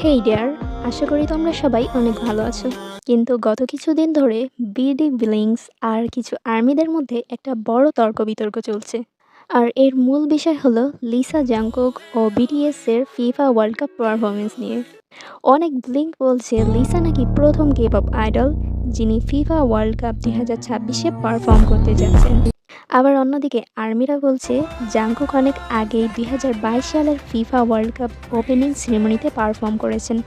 হেই deer, আশা করি তোমরা সবাই অনেক ভালো আছো। কিন্তু গত কিছুদিন ধরে বিডি বিলিংস আর কিছু আর্মিদের মধ্যে একটা বড় তর্ক-বিতর্ক চলছে। আর এর মূল বিষয় হলো লিসা জাংকুক ও বিটিএস এর ফিফা ওয়ার্ল্ড কাপ পারফরম্যান্স নিয়ে। অনেক ব্লিঙ্ক বলছে লিসা নাকি প্রথম কে পপ আইডল যিনি ফিফা ওয়ার্ল্ড কাপ 2026-এ পারফর্ম করতে যাচ্ছেন। আবার অন্যদিকে আর্মিরা বলছে জাংকুক অনেক আগেই 2022 সালের ফিফা ওয়ার্ল্ড কাপ ওপেনিং সেরেমনিতে পারফর্ম করেছেন।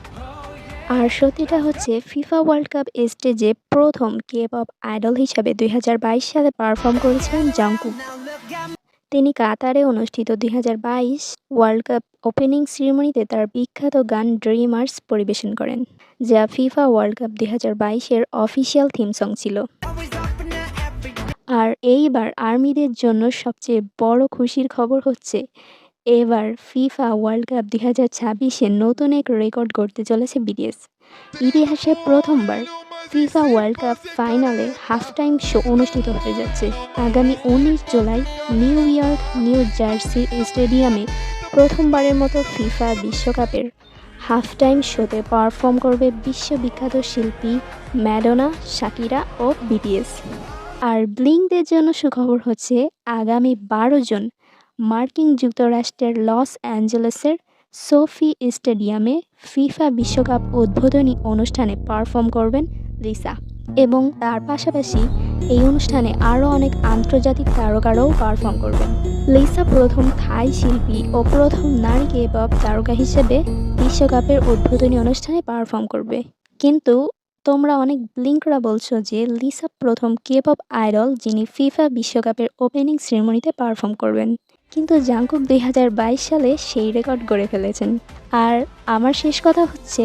আর সত্যিটা হচ্ছে ফিফা ওয়ার্ল্ড কাপ স্টেজে প্রথম কে পপ আইডল হিসাবে 2022 সালে পারফর্ম করেছিলেন জাংকুক। তিনি কাতারে অনুষ্ঠিত 2022 ওয়ার্ল্ড কাপ ওপেনিং সেরেমনিতে তার বিখ্যাত গান ড্রিমার্স পরিবেশন করেন, যা ফিফা ওয়ার্ল্ড কাপ 2022-এর অফিসিয়াল থিম সং ছিল। আর এইবার আর্মিদের জন্য সবচেয়ে বড় খুশির খবর হচ্ছে এবার ফিফা ওয়ার্ল্ড কাপ 2026-এ নতুন এক রেকর্ড গড়তে চলেছে বিটিএস। ইতিহাসে প্রথমবার ফিফা ওয়ার্ল্ড কাপ ফাইনালে হাফ টাইম শো অনুষ্ঠিত হতে যাচ্ছে। আগামী 19 July new York new jersey স্টেডিয়ামে প্রথমবারের মতো ফিফা বিশ্বকাপের হাফ টাইম শোতে পারফর্ম করবে বিশ্ববিখ্যাত শিল্পী ম্যাডোনা, শাকিরা ও বিটিএস। আর ব্লিংকদের জন্য সুখবর হচ্ছে আগামী 12 জন মার্কিন যুক্তরাষ্ট্রের লস অ্যাঞ্জেলেসের সোফি স্টেডিয়ামে ফিফা বিশ্বকাপ উদ্বোধনী অনুষ্ঠানে পারফর্ম করবেন লিসা, এবং তার পাশাপাশি এই অনুষ্ঠানে আরও অনেক আন্তর্জাতিক তারকারাও পারফর্ম করবেন। লিসা প্রথম থাই শিল্পী ও প্রথম নারী কে পপ তারকা হিসেবে বিশ্বকাপের উদ্বোধনী অনুষ্ঠানে পারফর্ম করবে। কিন্তু তোমরা অনেক ব্লিঙ্করা বলছো যে লিসা প্রথম কে পপ আইডল যিনি ফিফা বিশ্বকাপের ওপেনিং সেরেমনিতে পারফর্ম করবেন। কিন্তু জাংকুক 2022 সালে সেই রেকর্ড গড়ে ফেলেছেন। আর আমার শেষ কথা হচ্ছে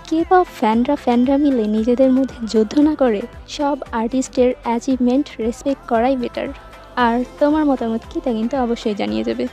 কে পপ ফ্যানরা মিলে নিজেদের মধ্যে যুদ্ধ না করে সব আর্টিস্টের অ্যাচিভমেন্ট রেসপেক্ট করাই বেটার। আর তোমার মতামত কি তা কিন্তু অবশ্যই জানিয়ে যাবে।